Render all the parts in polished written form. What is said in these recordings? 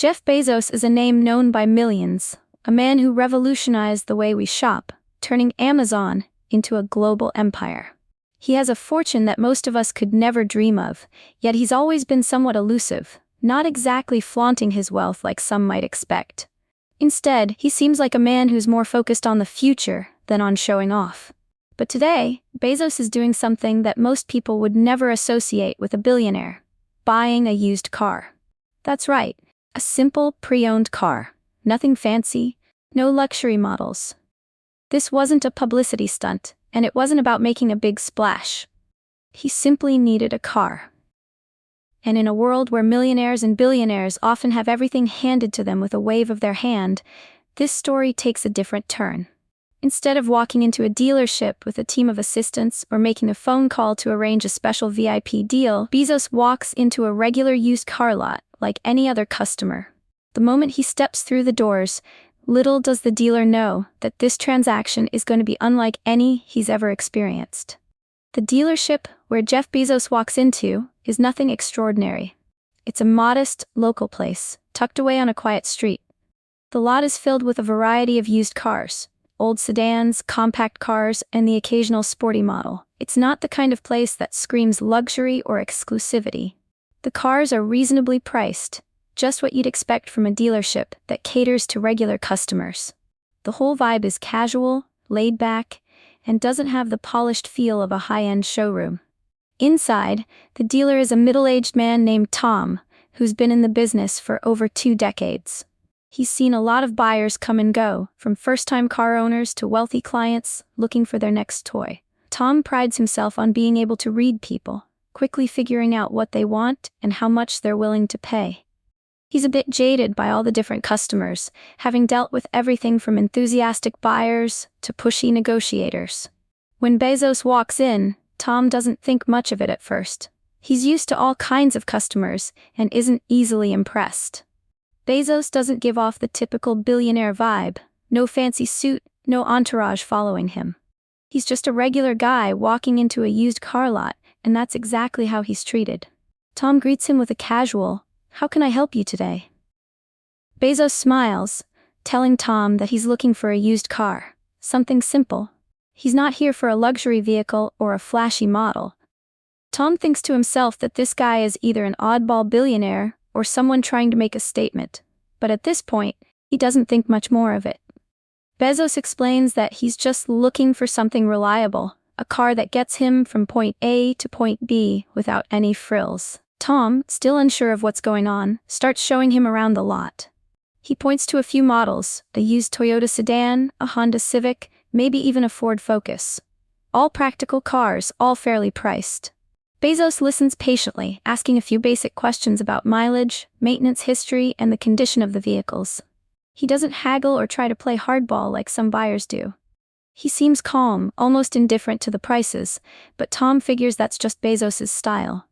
Jeff Bezos is a name known by millions, a man who revolutionized the way we shop, turning Amazon into a global empire. He has a fortune that most of us could never dream of, yet he's always been somewhat elusive, not exactly flaunting his wealth like some might expect. Instead, he seems like a man who's more focused on the future than on showing off. But today, Bezos is doing something that most people would never associate with a billionaire: buying a used car. That's right, a simple, pre-owned car. Nothing fancy, no luxury models. This wasn't a publicity stunt, and it wasn't about making a big splash. He simply needed a car. And in a world where millionaires and billionaires often have everything handed to them with a wave of their hand, this story takes a different turn. Instead of walking into a dealership with a team of assistants or making a phone call to arrange a special VIP deal, Bezos walks into a regular used car lot like any other customer. The moment he steps through the doors, little does the dealer know that this transaction is going to be unlike any he's ever experienced. The dealership where Jeff Bezos walks into is nothing extraordinary. It's a modest, local place, tucked away on a quiet street. The lot is filled with a variety of used cars: old sedans, compact cars, and the occasional sporty model. It's not the kind of place that screams luxury or exclusivity. The cars are reasonably priced, just what you'd expect from a dealership that caters to regular customers. The whole vibe is casual, laid back, and doesn't have the polished feel of a high-end showroom. Inside, the dealer is a middle-aged man named Tom, who's been in the business for over 2 decades. He's seen a lot of buyers come and go, from first-time car owners to wealthy clients looking for their next toy. Tom prides himself on being able to read people, quickly figuring out what they want and how much they're willing to pay. He's a bit jaded by all the different customers, having dealt with everything from enthusiastic buyers to pushy negotiators. When Bezos walks in, Tom doesn't think much of it at first. He's used to all kinds of customers and isn't easily impressed. Bezos doesn't give off the typical billionaire vibe: no fancy suit, no entourage following him. He's just a regular guy walking into a used car lot, and that's exactly how he's treated. Tom greets him with a casual, "How can I help you today?" Bezos smiles, telling Tom that he's looking for a used car, something simple. He's not here for a luxury vehicle or a flashy model. Tom thinks to himself that this guy is either an oddball billionaire or someone trying to make a statement, but at this point, he doesn't think much more of it. Bezos explains that he's just looking for something reliable, a car that gets him from point A to point B without any frills. Tom, still unsure of what's going on, starts showing him around the lot. He points to a few models: a used Toyota sedan, a Honda Civic, maybe even a Ford Focus. All practical cars, all fairly priced. Bezos listens patiently, asking a few basic questions about mileage, maintenance history, and the condition of the vehicles. He doesn't haggle or try to play hardball like some buyers do. He seems calm, almost indifferent to the prices, but Tom figures that's just Bezos' style.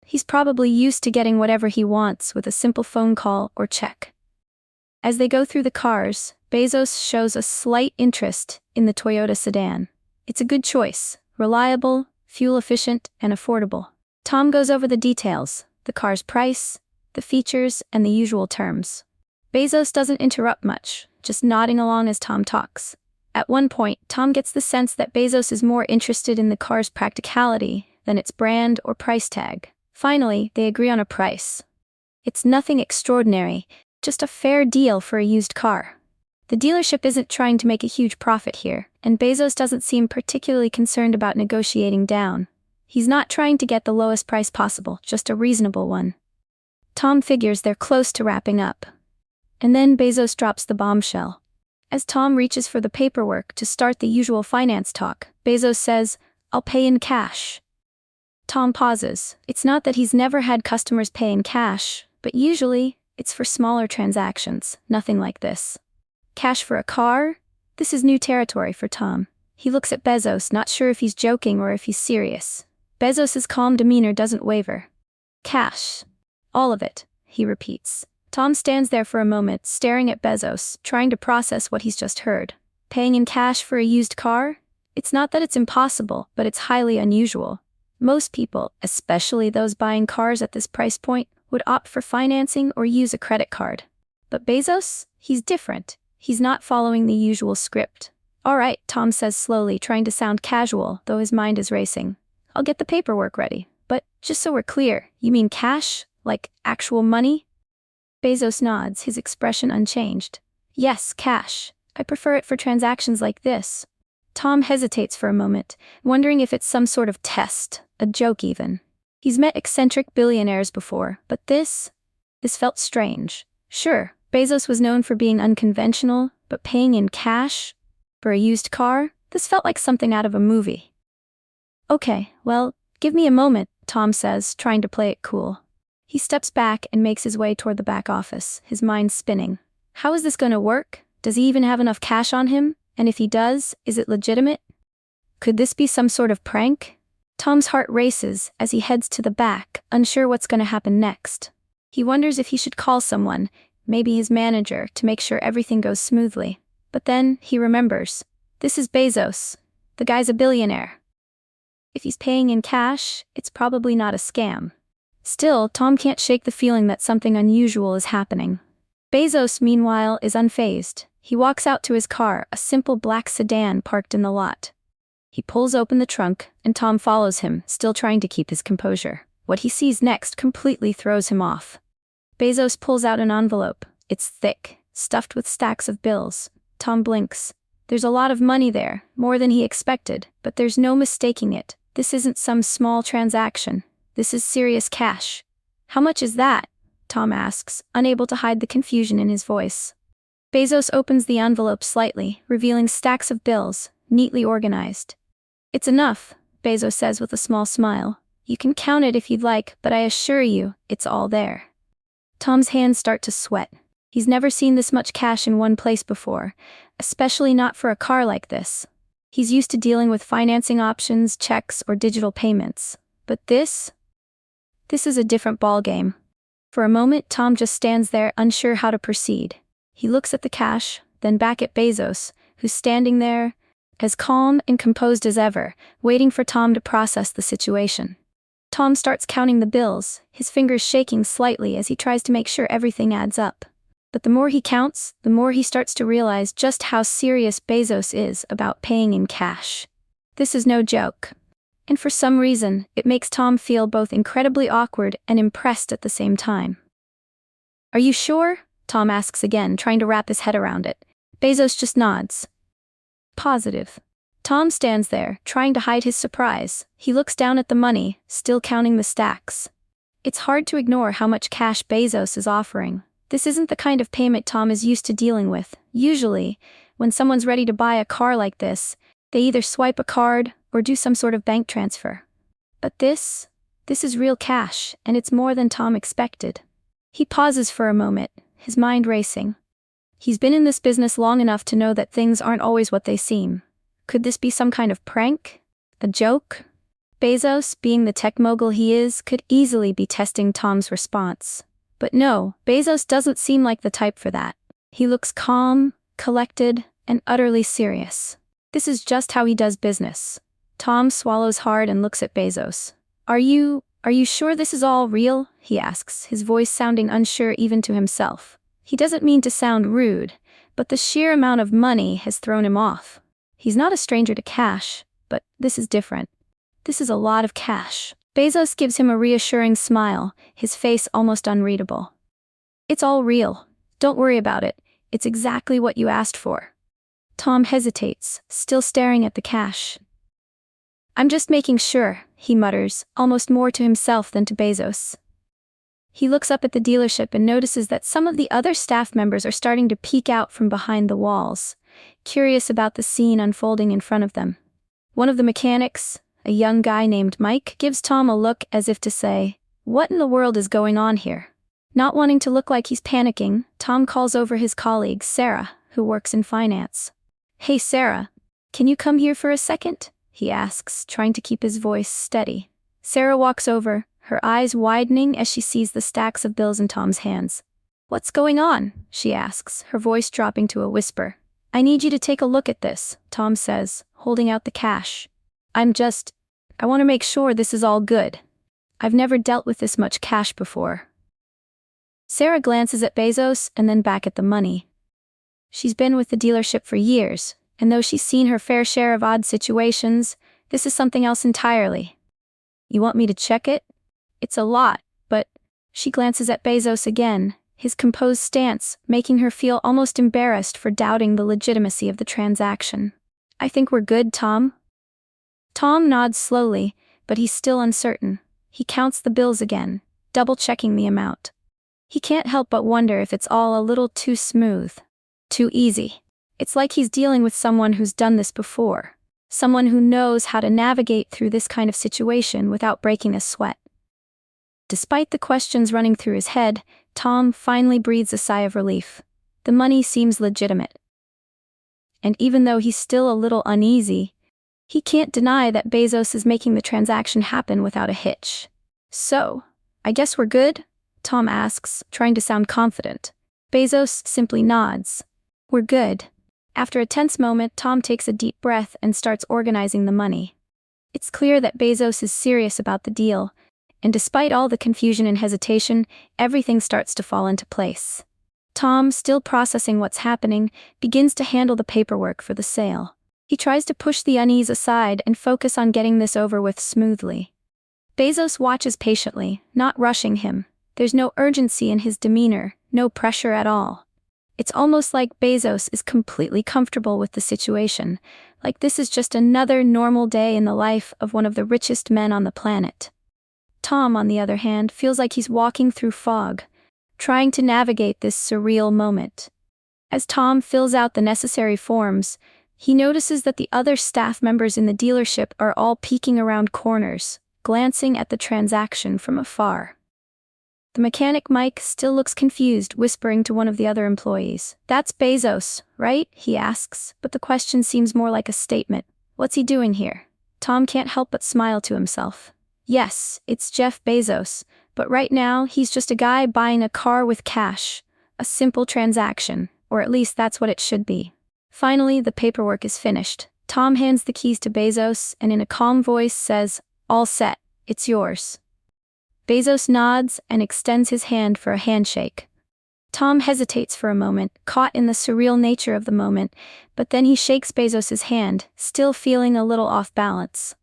He's probably used to getting whatever he wants with a simple phone call or check. As they go through the cars, Bezos shows a slight interest in the Toyota sedan. It's a good choice: reliable, fuel-efficient, and affordable. Tom goes over the details: the car's price, the features, and the usual terms. Bezos doesn't interrupt much, just nodding along as Tom talks. At one point, Tom gets the sense that Bezos is more interested in the car's practicality than its brand or price tag. Finally, they agree on a price. It's nothing extraordinary, just a fair deal for a used car. The dealership isn't trying to make a huge profit here, and Bezos doesn't seem particularly concerned about negotiating down. He's not trying to get the lowest price possible, just a reasonable one. Tom figures they're close to wrapping up. And then Bezos drops the bombshell. As Tom reaches for the paperwork to start the usual finance talk, Bezos says, "I'll pay in cash." Tom pauses. It's not that he's never had customers pay in cash, but usually, it's for smaller transactions, nothing like this. Cash for a car? This is new territory for Tom. He looks at Bezos, not sure if he's joking or if he's serious. Bezos' calm demeanor doesn't waver. "Cash. All of it," he repeats. Tom stands there for a moment, staring at Bezos, trying to process what he's just heard. Paying in cash for a used car? It's not that it's impossible, but it's highly unusual. Most people, especially those buying cars at this price point, would opt for financing or use a credit card. But Bezos? He's different. He's not following the usual script. All right, Tom says slowly, trying to sound casual, though his mind is racing. I'll get the paperwork ready. But, just so we're clear, you mean cash? Like, actual money? Bezos nods, his expression unchanged. Yes, cash. I prefer it for transactions like this. Tom hesitates for a moment, wondering if it's some sort of test, a joke even. He's met eccentric billionaires before, but this felt strange. Sure, Bezos was known for being unconventional, but paying in cash? For a used car? This felt like something out of a movie. Okay, well, give me a moment, Tom says, trying to play it cool. He steps back and makes his way toward the back office, his mind spinning. How is this going to work? Does he even have enough cash on him? And if he does, is it legitimate? Could this be some sort of prank? Tom's heart races as he heads to the back, unsure what's going to happen next. He wonders if he should call someone, maybe his manager, to make sure everything goes smoothly. But then, he remembers. This is Bezos. The guy's a billionaire. If he's paying in cash, it's probably not a scam. Still, Tom can't shake the feeling that something unusual is happening. Bezos, meanwhile, is unfazed. He walks out to his car, a simple black sedan parked in the lot. He pulls open the trunk, and Tom follows him, still trying to keep his composure. What he sees next completely throws him off. Bezos pulls out an envelope. It's thick, stuffed with stacks of bills. Tom blinks. There's a lot of money there, more than he expected, but there's no mistaking it. This isn't some small transaction. This is serious cash. How much is that? Tom asks, unable to hide the confusion in his voice. Bezos opens the envelope slightly, revealing stacks of bills, neatly organized. It's enough, Bezos says with a small smile. You can count it if you'd like, but I assure you, it's all there. Tom's hands start to sweat. He's never seen this much cash in one place before, especially not for a car like this. He's used to dealing with financing options, checks, or digital payments. But this is a different ballgame. For a moment, Tom just stands there, unsure how to proceed. He looks at the cash, then back at Bezos, who's standing there, as calm and composed as ever, waiting for Tom to process the situation. Tom starts counting the bills, his fingers shaking slightly as he tries to make sure everything adds up. But the more he counts, the more he starts to realize just how serious Bezos is about paying in cash. This is no joke. And for some reason, it makes Tom feel both incredibly awkward and impressed at the same time. Are you sure? Tom asks again, trying to wrap his head around it. Bezos just nods. Positive. Tom stands there, trying to hide his surprise. He looks down at the money, still counting the stacks. It's hard to ignore how much cash Bezos is offering. This isn't the kind of payment Tom is used to dealing with. Usually, when someone's ready to buy a car like this, they either swipe a card or do some sort of bank transfer. But this is real cash, and it's more than Tom expected. He pauses for a moment, his mind racing. He's been in this business long enough to know that things aren't always what they seem. Could this be some kind of prank? A joke? Bezos, being the tech mogul he is, could easily be testing Tom's response. But no, Bezos doesn't seem like the type for that. He looks calm, collected, and utterly serious. This is just how he does business. Tom swallows hard and looks at Bezos. Are you sure this is all real? He asks, his voice sounding unsure even to himself. He doesn't mean to sound rude, but the sheer amount of money has thrown him off. He's not a stranger to cash, but this is different. This is a lot of cash. Bezos gives him a reassuring smile, his face almost unreadable. It's all real. Don't worry about it. It's exactly what you asked for. Tom hesitates, still staring at the cash. I'm just making sure, he mutters, almost more to himself than to Bezos. He looks up at the dealership and notices that some of the other staff members are starting to peek out from behind the walls, curious about the scene unfolding in front of them. One of the mechanics, a young guy named Mike, gives Tom a look as if to say, "What in the world is going on here?" Not wanting to look like he's panicking, Tom calls over his colleague, Sarah, who works in finance. "Hey Sarah, can you come here for a second?" he asks, trying to keep his voice steady. Sarah walks over, her eyes widening as she sees the stacks of bills in Tom's hands. "What's going on?" she asks, her voice dropping to a whisper. "I need you to take a look at this," Tom says, holding out the cash. I want to make sure this is all good. I've never dealt with this much cash before." Sarah glances at Bezos and then back at the money. She's been with the dealership for years, and though she's seen her fair share of odd situations, this is something else entirely. You want me to check it? It's a lot, but... She glances at Bezos again, his composed stance making her feel almost embarrassed for doubting the legitimacy of the transaction. I think we're good, Tom. Tom nods slowly, but he's still uncertain. He counts the bills again, double-checking the amount. He can't help but wonder if it's all a little too smooth. Too easy. It's like he's dealing with someone who's done this before. Someone who knows how to navigate through this kind of situation without breaking a sweat. Despite the questions running through his head, Tom finally breathes a sigh of relief. The money seems legitimate. And even though he's still a little uneasy, he can't deny that Bezos is making the transaction happen without a hitch. So, I guess we're good? Tom asks, trying to sound confident. Bezos simply nods. We're good. After a tense moment, Tom takes a deep breath and starts organizing the money. It's clear that Bezos is serious about the deal, and despite all the confusion and hesitation, everything starts to fall into place. Tom, still processing what's happening, begins to handle the paperwork for the sale. He tries to push the unease aside and focus on getting this over with smoothly. Bezos watches patiently, not rushing him. There's no urgency in his demeanor, no pressure at all. It's almost like Bezos is completely comfortable with the situation, like this is just another normal day in the life of one of the richest men on the planet. Tom, on the other hand, feels like he's walking through fog, trying to navigate this surreal moment. As Tom fills out the necessary forms, he notices that the other staff members in the dealership are all peeking around corners, glancing at the transaction from afar. The mechanic Mike still looks confused, whispering to one of the other employees. That's Bezos, right? He asks, but the question seems more like a statement. What's he doing here? Tom can't help but smile to himself. Yes, it's Jeff Bezos, but right now he's just a guy buying a car with cash. A simple transaction, or at least that's what it should be. Finally, the paperwork is finished. Tom hands the keys to Bezos and in a calm voice says, "All set, it's yours." Bezos nods and extends his hand for a handshake. Tom hesitates for a moment, caught in the surreal nature of the moment, but then he shakes Bezos's hand, still feeling a little off balance.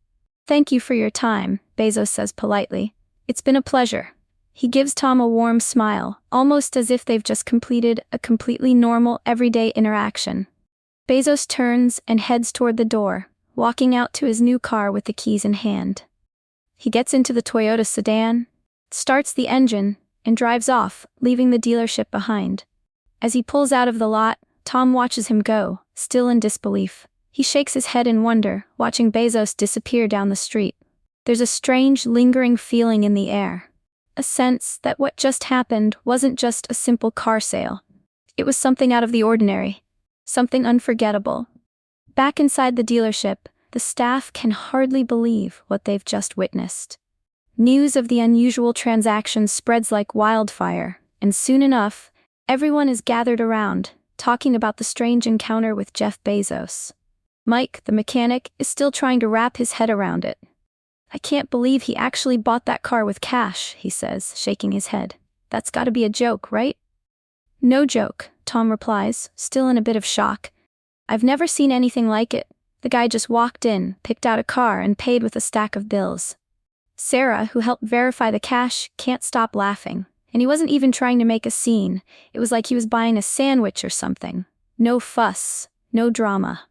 "Thank you for your time," Bezos says politely. "It's been a pleasure." He gives Tom a warm smile, almost as if they've just completed a completely normal, everyday interaction. Bezos turns and heads toward the door, walking out to his new car with the keys in hand. He gets into the Toyota sedan, starts the engine, and drives off, leaving the dealership behind. As he pulls out of the lot, Tom watches him go, still in disbelief. He shakes his head in wonder, watching Bezos disappear down the street. There's a strange, lingering feeling in the air. A sense that what just happened wasn't just a simple car sale. It was something out of the ordinary. Something unforgettable. Back inside the dealership, the staff can hardly believe what they've just witnessed. News of the unusual transaction spreads like wildfire, and soon enough, everyone is gathered around, talking about the strange encounter with Jeff Bezos. Mike, the mechanic, is still trying to wrap his head around it. "I can't believe he actually bought that car with cash," he says, shaking his head. "That's gotta be a joke, right?" "No joke," Tom replies, still in a bit of shock. "I've never seen anything like it. The guy just walked in, picked out a car, and paid with a stack of bills." Sarah, who helped verify the cash, can't stop laughing. And he wasn't even trying to make a scene. It was like he was buying a sandwich or something. No fuss, no drama.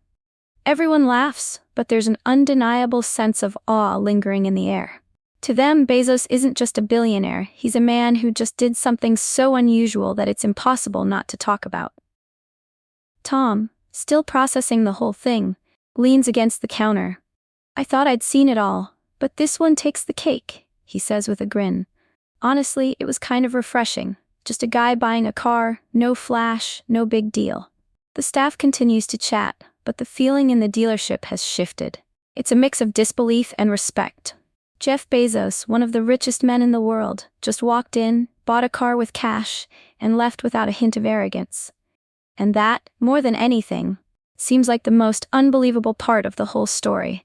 Everyone laughs, but there's an undeniable sense of awe lingering in the air. To them, Bezos isn't just a billionaire, he's a man who just did something so unusual that it's impossible not to talk about. Tom, still processing the whole thing, leans against the counter. "I thought I'd seen it all, but this one takes the cake," he says with a grin. Honestly, it was kind of refreshing. Just a guy buying a car, no flash, no big deal. The staff continues to chat, but the feeling in the dealership has shifted. It's a mix of disbelief and respect. Jeff Bezos, one of the richest men in the world, just walked in, bought a car with cash, and left without a hint of arrogance. And that, more than anything, seems like the most unbelievable part of the whole story.